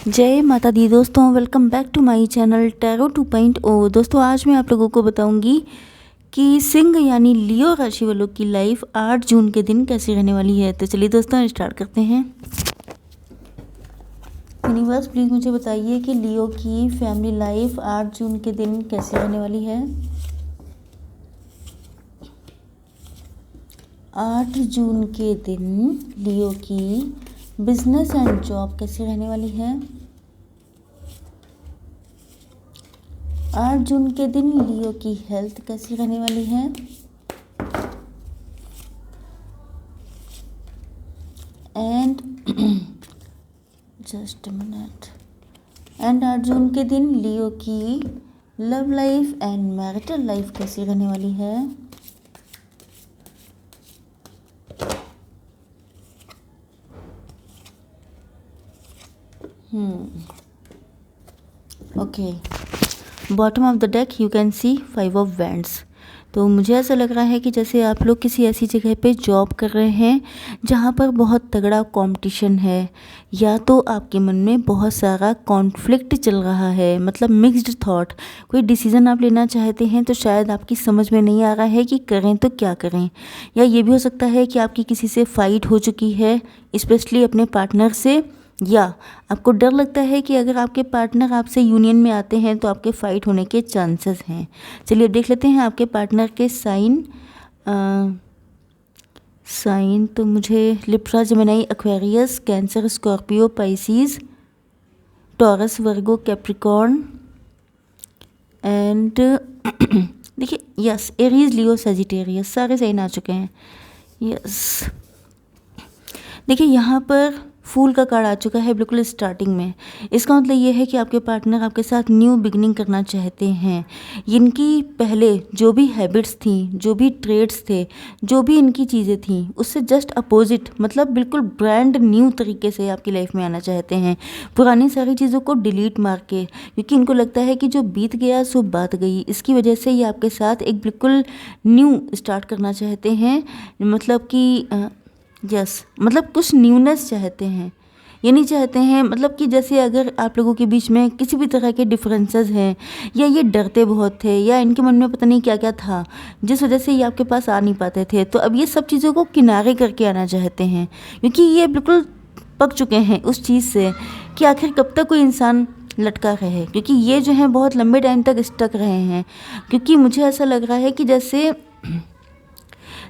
जय माता दी दोस्तों, welcome back to my channel tarot 2.0। दोस्तों आज मैं आप लोगों को बताऊंगी कि सिंह यानी लियो राशि वालों की लाइफ 8 जून के दिन कैसी रहने वाली है। तो चलिए दोस्तों स्टार्ट करते हैं। यूनिवर्स प्लीज़ मुझे बताइए कि लियो की फैमिली लाइफ 8 जून के दिन कैसी रहने वाली है। 8 जून के दिन लियो की बिजनेस एंड जॉब कैसी रहने वाली है। 8 जून के दिन लियो की हेल्थ कैसी रहने वाली है। And just minute. एंड 8 जून के दिन लियो की love life and marital life कैसी रहने वाली है। Okay, bottom of the deck you can see 5 of wands. तो मुझे ऐसा लग रहा है कि जैसे आप लोग किसी ऐसी जगह पे जॉब कर रहे हैं जहाँ पर बहुत तगड़ा कंपटीशन है, या तो आपके मन में बहुत सारा कॉन्फ्लिक्ट चल रहा है, मतलब मिक्स्ड थॉट। कोई डिसीज़न आप लेना चाहते हैं तो शायद आपकी समझ में नहीं आ रहा है कि करें तो क्या करें। या ये भी हो सकता है कि आपकी किसी से फाइट हो चुकी है, स्पेशली अपने पार्टनर से, या आपको डर लगता है कि अगर आपके पार्टनर आपसे यूनियन में आते हैं तो आपके फाइट होने के चांसेस हैं। चलिए देख लेते हैं आपके पार्टनर के साइन। तो मुझे Libra, Gemini, Aquarius, cancer, Scorpio, Pisces, taurus, Virgo, Capricorn and देखिए यस, एरीज, लियो, सजिटेरियस, सारे साइन आ चुके हैं। यस देखिए यहाँ पर फूल का कार्ड आ चुका है बिल्कुल स्टार्टिंग में। इसका मतलब ये है कि आपके पार्टनर आपके साथ न्यू बिगनिंग करना चाहते हैं। इनकी पहले जो भी हैबिट्स थी, जो भी ट्रेड्स थे, जो भी इनकी चीज़ें थी, उससे जस्ट अपोजिट, मतलब बिल्कुल ब्रांड न्यू तरीके से आपकी लाइफ में आना चाहते हैं, पुरानी सारी चीज़ों को डिलीट मार के। क्योंकि इनको लगता है कि जो बीत गया सो बात गई। इसकी वजह से ये आपके साथ एक बिल्कुल न्यू स्टार्ट करना चाहते हैं, मतलब कि मतलब कुछ न्यूनेस चाहते हैं। ये नहीं चाहते हैं मतलब कि जैसे अगर आप लोगों के बीच में किसी भी तरह के डिफरेंसेस हैं, या ये डरते बहुत थे, या इनके मन में पता नहीं क्या क्या था जिस वजह से ये आपके पास आ नहीं पाते थे, तो अब ये सब चीज़ों को किनारे करके आना चाहते हैं। क्योंकि ये बिल्कुल पक चुके हैं उस चीज़ से कि आखिर कब तक कोई इंसान लटका रहे। क्योंकि ये जो है बहुत लंबे टाइम तक स्टक रहे हैं। क्योंकि मुझे ऐसा लग रहा है कि जैसे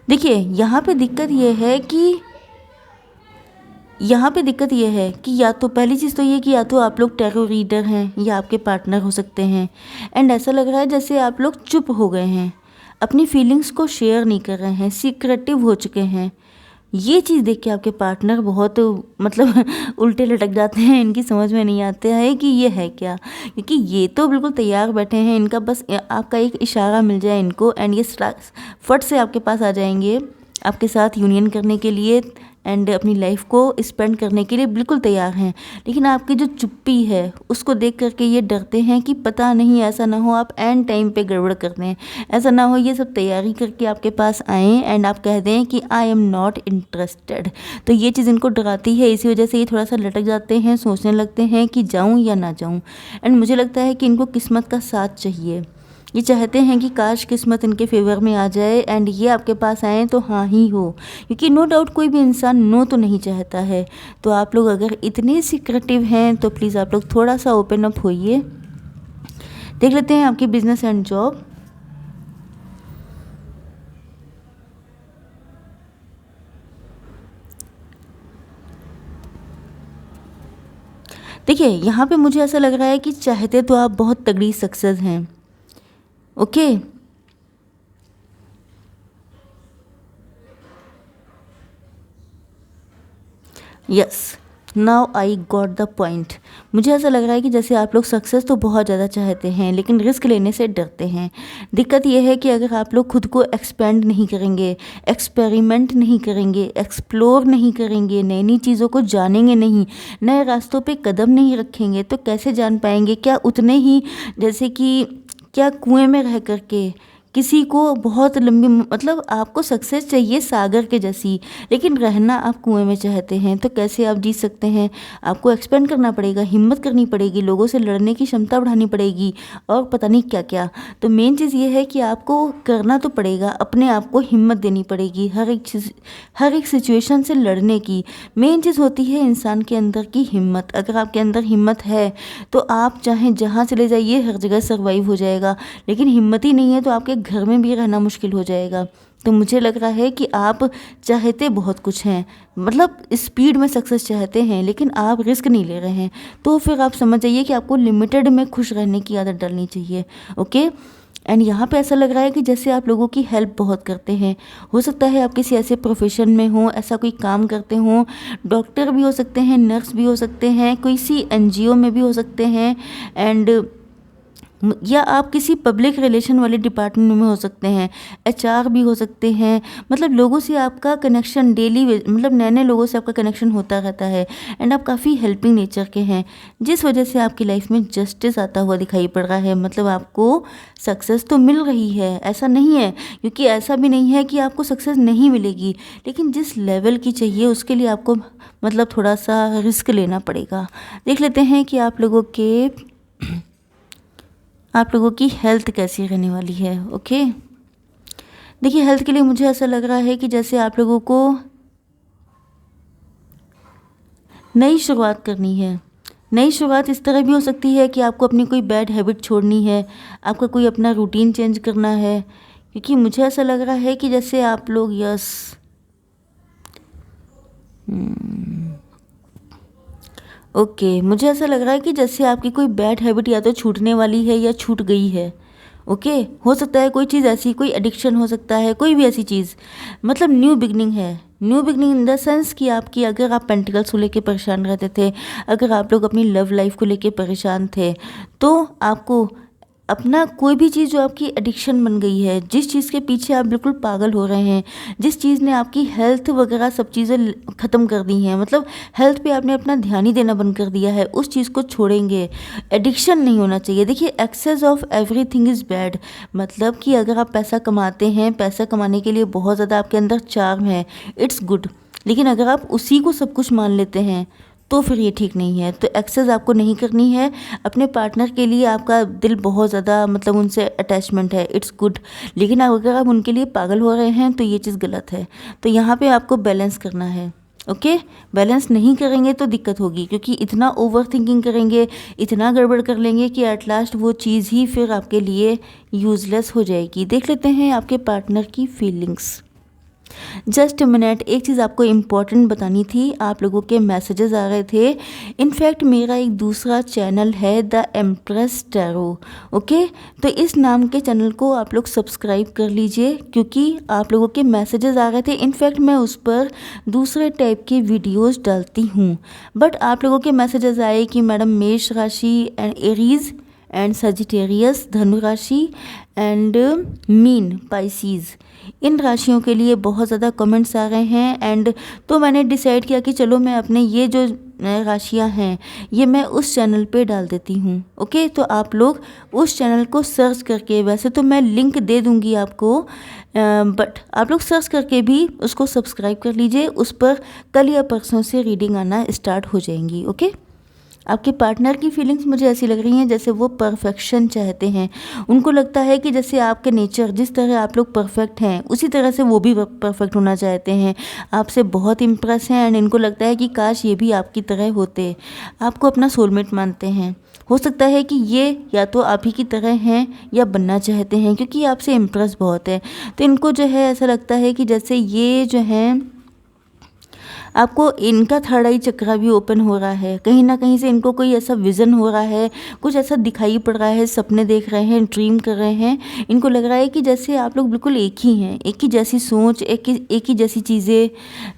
देखिए यहाँ पे दिक्कत ये है कि या तो पहली चीज़ तो ये कि या तो आप लोग टैरो रीडर हैं या आपके पार्टनर हो सकते हैं। एंड ऐसा लग रहा है जैसे आप लोग चुप हो गए हैं, अपनी फीलिंग्स को शेयर नहीं कर रहे हैं, सीक्रेटिव हो चुके हैं। ये चीज़ देख के आपके पार्टनर बहुत मतलब उल्टे लटक जाते हैं। इनकी समझ में नहीं आता है कि ये है क्या। क्योंकि ये तो बिल्कुल तैयार बैठे हैं, इनका बस आपका एक इशारा मिल जाए इनको एंड ये फट से आपके पास आ जाएंगे आपके साथ यूनियन करने के लिए एंड अपनी लाइफ को स्पेंड करने के लिए बिल्कुल तैयार हैं। लेकिन आपकी जो चुप्पी है उसको देख करके ये डरते हैं कि पता नहीं ऐसा ना हो आप एंड टाइम पे गड़बड़ कर दें, ऐसा ना हो ये सब तैयारी करके आपके पास आएँ एंड आप कह दें कि आई एम नॉट इंटरेस्टेड। तो ये चीज़ इनको डराती है, इसी वजह से ये थोड़ा सा लटक जाते हैं, सोचने लगते हैं कि जाऊँ या ना जाऊँ। एंड मुझे लगता है कि इनको किस्मत का साथ चाहिए। ये चाहते हैं कि काश किस्मत इनके फेवर में आ जाए एंड ये आपके पास आएँ तो हाँ ही हो। क्योंकि नो डाउट कोई भी इंसान नो तो नहीं चाहता है। तो आप लोग अगर इतने सीक्रेटिव हैं तो प्लीज़ आप लोग थोड़ा सा ओपन अप होइए। देख लेते हैं आपकी बिजनेस एंड जॉब। देखिए यहाँ पे मुझे ऐसा लग रहा है कि चाहते तो आप बहुत तगड़ी सक्सेस हैं। Okay yes, now I got the point. मुझे ऐसा लग रहा है कि जैसे आप लोग सक्सेस तो बहुत ज़्यादा चाहते हैं लेकिन रिस्क लेने से डरते हैं। दिक्कत यह है कि अगर आप लोग खुद को एक्सपेंड नहीं करेंगे, एक्सपेरिमेंट नहीं करेंगे, एक्सप्लोर नहीं करेंगे, नई नई चीज़ों को जानेंगे नहीं, नए रास्तों पे कदम नहीं रखेंगे, तो कैसे जान पाएंगे। क्या उतने ही जैसे कि क्या कुएं में रह करके किसी को बहुत लंबी मतलब आपको सक्सेस चाहिए सागर के जैसी, लेकिन रहना आप कुएं में चाहते हैं, तो कैसे आप जीत सकते हैं? आपको एक्सपेंड करना पड़ेगा, हिम्मत करनी पड़ेगी, लोगों से लड़ने की क्षमता बढ़ानी पड़ेगी और पता नहीं क्या क्या। तो मेन चीज़ ये है कि आपको करना तो पड़ेगा, अपने आप को हिम्मत देनी पड़ेगी हर एक सिचुएशन से लड़ने की। मेन चीज़ होती है इंसान के अंदर की हिम्मत। अगर आपके अंदर हिम्मत है तो आप चाहे जहाँ चले जाइए हर जगह सर्वाइव हो जाएगा, लेकिन हिम्मत ही नहीं है तो आपके घर में भी रहना मुश्किल हो जाएगा। तो मुझे लग रहा है कि आप चाहते बहुत कुछ हैं, मतलब स्पीड में सक्सेस चाहते हैं, लेकिन आप रिस्क नहीं ले रहे हैं। तो फिर आप समझ जाइए कि आपको लिमिटेड में खुश रहने की आदत डालनी चाहिए। ओके। एंड यहाँ पे ऐसा लग रहा है कि जैसे आप लोगों की हेल्प बहुत करते हैं। हो सकता है आप किसी ऐसे प्रोफेशन में हो, ऐसा कोई काम करते हो, डॉक्टर भी हो सकते हैं, नर्स भी हो सकते हैं, कोई सी एनजीओ में भी हो सकते हैं, एंड या आप किसी पब्लिक रिलेशन वाले डिपार्टमेंट में हो सकते हैं, एचआर भी हो सकते हैं। मतलब लोगों से आपका कनेक्शन डेली, मतलब नए नए लोगों से आपका कनेक्शन होता रहता है, एंड आप काफ़ी हेल्पिंग नेचर के हैं, जिस वजह से आपकी लाइफ में जस्टिस आता हुआ दिखाई पड़ रहा है। मतलब आपको सक्सेस तो मिल रही है, ऐसा नहीं है, क्योंकि ऐसा भी नहीं है कि आपको सक्सेस नहीं मिलेगी, लेकिन जिस लेवल की चाहिए उसके लिए आपको मतलब थोड़ा सा रिस्क लेना पड़ेगा। देख लेते हैं कि आप लोगों की हेल्थ कैसी रहने वाली है। ओके। देखिए, हेल्थ के लिए मुझे ऐसा लग रहा है कि जैसे आप लोगों को नई शुरुआत करनी है। नई शुरुआत इस तरह भी हो सकती है कि आपको अपनी कोई बैड हैबिट छोड़नी है, आपका कोई अपना रूटीन चेंज करना है, क्योंकि मुझे ऐसा लग रहा है कि जैसे आप लोग ओके, मुझे ऐसा लग रहा है कि जैसे आपकी कोई बैड हैबिट या तो छूटने वाली है या छूट गई है। ओके। हो सकता है कोई चीज़ ऐसी, कोई एडिक्शन हो सकता है, कोई भी ऐसी चीज़, मतलब न्यू बिगनिंग है। New beginning in the sense कि आपकी, अगर आप पेंटिकल्स को लेके परेशान रहते थे, अगर आप लोग अपनी लव लाइफ को लेके परेशान थे, तो आपको अपना कोई भी चीज़ जो आपकी एडिक्शन बन गई है, जिस चीज़ के पीछे आप बिल्कुल पागल हो रहे हैं, जिस चीज़ ने आपकी हेल्थ वगैरह सब चीज़ें ख़त्म कर दी हैं, मतलब हेल्थ पे आपने अपना ध्यान ही देना बंद कर दिया है, उस चीज़ को छोड़ेंगे। एडिक्शन नहीं होना चाहिए। देखिए, excess of everything is bad. मतलब कि अगर आप पैसा कमाते हैं, पैसा कमाने के लिए बहुत ज़्यादा आपके अंदर चार्म है, इट्स गुड, लेकिन अगर आप उसी को सब कुछ मान लेते हैं तो फिर ये ठीक नहीं है। तो एक्सेस आपको नहीं करनी है। अपने पार्टनर के लिए आपका दिल बहुत ज़्यादा, मतलब उनसे अटैचमेंट है, इट्स गुड, लेकिन अगर आप उनके लिए पागल हो रहे हैं तो ये चीज़ गलत है। तो यहाँ पे आपको बैलेंस करना है। ओके। बैलेंस नहीं करेंगे तो दिक्कत होगी, क्योंकि इतना ओवर थिंकिंग करेंगे, इतना गड़बड़ कर लेंगे कि एट लास्ट वो चीज़ ही फिर आपके लिए यूज़लेस हो जाएगी। देख लेते हैं आपके पार्टनर की फीलिंग्स। जस्ट मिनट, एक चीज़ आपको इम्पॉर्टेंट बतानी थी। आप लोगों के मैसेजेस आ रहे थे। इनफैक्ट मेरा एक दूसरा चैनल है द एम्प्रेस टैरो। ओके। तो इस नाम के चैनल को आप लोग सब्सक्राइब कर लीजिए, क्योंकि आप लोगों के मैसेजेस आ रहे थे। इनफैक्ट मैं उस पर दूसरे टाइप के वीडियोस डालती हूँ, बट आप लोगों के मैसेजेस आए कि मैडम मेष राशि एंड एरीज एंड सजिटेरियस धनु राशि एंड मीन पाइसीज़, इन राशियों के लिए बहुत ज़्यादा कमेंट्स आ रहे हैं। एंड तो मैंने डिसाइड किया कि चलो मैं अपने ये जो राशियां हैं ये मैं उस चैनल पे डाल देती हूँ। ओके। तो आप लोग उस चैनल को सर्च करके, वैसे तो मैं लिंक दे दूँगी आपको, बट आप लोग सर्च करके भी उसको सब्सक्राइब कर लीजिए। उस पर कल या परसों से रीडिंग आना स्टार्ट हो जाएंगी। ओके। आपके पार्टनर की फीलिंग्स मुझे ऐसी लग रही हैं जैसे वो परफेक्शन चाहते हैं। उनको लगता है कि जैसे आपके नेचर, जिस तरह आप लोग परफेक्ट हैं, उसी तरह से वो भी परफेक्ट होना चाहते हैं। आपसे बहुत इम्प्रेस हैं, एंड इनको लगता है कि काश ये भी आपकी तरह होते। आपको अपना सोलमेट मानते हैं। हो सकता है कि ये या तो आप ही की तरह हैं या बनना चाहते हैं, क्योंकि आपसे इम्प्रेस बहुत है। तो इनको जो है ऐसा लगता है कि जैसे ये जो हैं, आपको इनका थर्ड आई चक्रा भी ओपन हो रहा है। कहीं ना कहीं से इनको कोई ऐसा विज़न हो रहा है, कुछ ऐसा दिखाई पड़ रहा है, सपने देख रहे हैं, ड्रीम कर रहे हैं। इनको लग रहा है कि जैसे आप लोग बिल्कुल एक ही हैं, एक ही जैसी सोच, एक ही जैसी चीज़ें।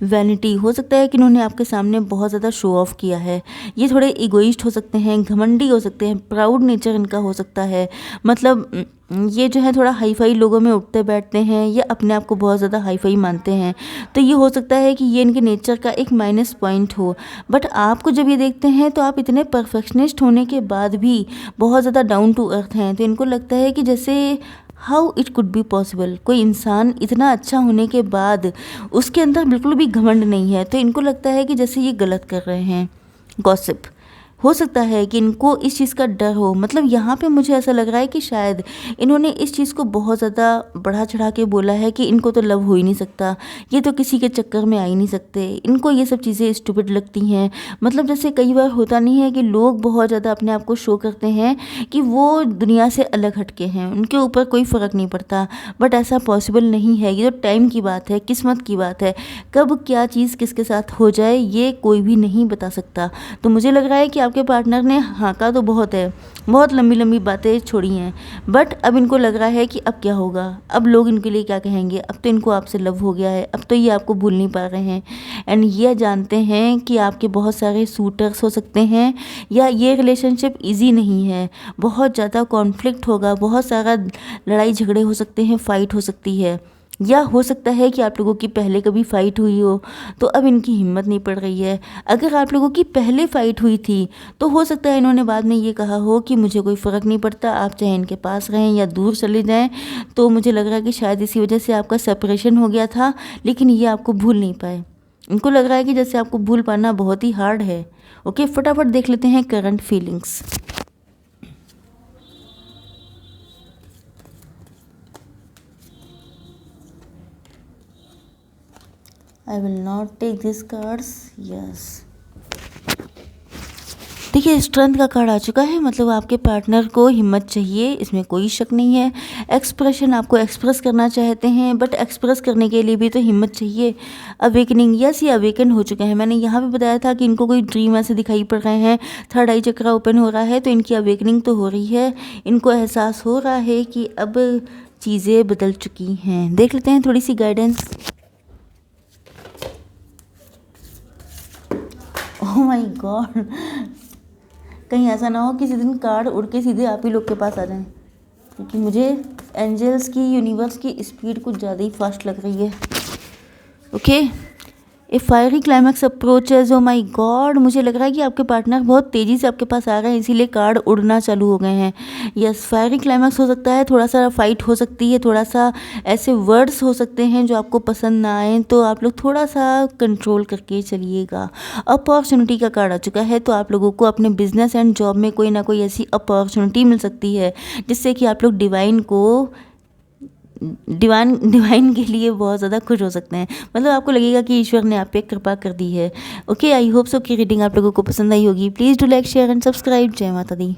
वैनिटी हो सकता है कि इन्होंने आपके सामने बहुत ज़्यादा शो ऑफ किया है। ये थोड़े इगोइस्ट हो सकते हैं, घमंडी हो सकते हैं, प्राउड नेचर इनका हो सकता है। मतलब ये जो है थोड़ा हाई फाई लोगों में उठते बैठते हैं, या अपने आप को बहुत ज़्यादा हाई फाई मानते हैं। तो ये हो सकता है कि ये इनके नेचर का एक माइनस पॉइंट हो। बट आपको जब ये देखते हैं तो आप इतने परफेक्शनिस्ट होने के बाद भी बहुत ज़्यादा डाउन टू अर्थ हैं। तो इनको लगता है कि जैसे how it could be possible, कोई इंसान इतना अच्छा होने के बाद उसके अंदर बिल्कुल भी घमंड नहीं है, तो इनको लगता है कि जैसे ये गलत कर रहे हैं। गॉसिप, हो सकता है कि इनको इस चीज़ का डर हो, मतलब यहाँ पे मुझे ऐसा लग रहा है कि शायद इन्होंने इस चीज़ को बहुत ज़्यादा बढ़ा चढ़ा के बोला है कि इनको तो लव हो ही नहीं सकता, ये तो किसी के चक्कर में आ ही नहीं सकते, इनको ये सब चीज़ें स्टूपिड लगती हैं। मतलब जैसे कई बार होता नहीं है कि लोग बहुत ज़्यादा अपने आप को शो करते हैं कि वो दुनिया से अलग हटके हैं, उनके ऊपर कोई फ़र्क नहीं पड़ता, बट ऐसा पॉसिबल नहीं है। ये तो टाइम की बात है, किस्मत की बात है, कब क्या चीज़ किसके साथ हो जाए ये कोई भी नहीं बता सकता। तो मुझे लग रहा है कि आपके पार्टनर ने हाँका तो बहुत है, बहुत लंबी लंबी बातें छोड़ी हैं, बट अब इनको लग रहा है कि अब क्या होगा, अब लोग इनके लिए क्या कहेंगे, अब तो इनको आपसे लव हो गया है, अब तो ये आपको भूल नहीं पा रहे हैं। एंड ये जानते हैं कि आपके बहुत सारे सूटर्स हो सकते हैं, या ये रिलेशनशिप ईजी नहीं है, बहुत ज़्यादा कॉन्फ्लिक्ट होगा, बहुत सारा लड़ाई झगड़े हो सकते हैं, फ़ाइट हो सकती है, या हो सकता है कि आप लोगों की पहले कभी फ़ाइट हुई हो तो अब इनकी हिम्मत नहीं पड़ रही है। अगर आप लोगों की पहले फ़ाइट हुई थी तो हो सकता है इन्होंने बाद में ये कहा हो कि मुझे कोई फ़र्क नहीं पड़ता, आप चाहे इनके पास रहें या दूर चले जाएं। तो मुझे लग रहा है कि शायद इसी वजह से आपका सेपरेशन हो गया था, लेकिन ये आपको भूल नहीं पाए। इनको लग रहा है कि जैसे आपको भूल पाना बहुत ही हार्ड है। ओके, फटाफट देख लेते हैं current feelings. I will not take this cards, yes. देखिए, स्ट्रेंथ का कार्ड आ चुका है, मतलब आपके पार्टनर को हिम्मत चाहिए, इसमें कोई शक नहीं है। एक्सप्रेशन, आपको एक्सप्रेस करना चाहते हैं, बट एक्सप्रेस करने के लिए भी तो हिम्मत चाहिए। अवेकनिंग, यस, ये अवेकन हो चुके हैं। मैंने यहाँ पे बताया था कि इनको कोई ड्रीम ऐसे दिखाई पड़ रहे हैं, थर्ड आई चक्रा ओपन हो रहा है, तो इनकी अवेकनिंग तो हो रही है। इनको एहसास हो रहा है कि अब चीज़ें बदल चुकी हैं। देख लेते हैं थोड़ी सी गाइडेंस। ओह माय गॉड, कहीं ऐसा ना हो किसी दिन कार्ड उड़ के सीधे आप ही लोग के पास आ जाएं, क्योंकि मुझे एंजल्स की, यूनिवर्स की स्पीड कुछ ज़्यादा ही फास्ट लग रही है। Okay, a fiery climax approaches, oh my God, मुझे लग रहा है कि आपके पार्टनर बहुत तेज़ी से आपके पास आ रहे हैं, इसीलिए कार्ड उड़ना चालू हो गए हैं। यस, फायरी क्लाइमैक्स हो सकता है, थोड़ा सा फाइट हो सकती है, थोड़ा सा ऐसे वर्ड्स हो सकते हैं जो आपको पसंद ना आए, तो आप लोग थोड़ा सा कंट्रोल करके चलिएगा। अपॉर्चुनिटी का कार्ड आ चुका है, तो आप लोगों को अपने बिजनेस एंड जॉब में कोई ना कोई ऐसी अपॉर्चुनिटी मिल सकती है जिससे कि आप लोग डिवाइन के लिए बहुत ज़्यादा खुश हो सकते हैं। मतलब आपको लगेगा कि ईश्वर ने आप पे कृपा कर दी है। ओके, आई होप सो कि रीडिंग आप लोगों को पसंद आई होगी। Please do like, share and subscribe. जय माता दी।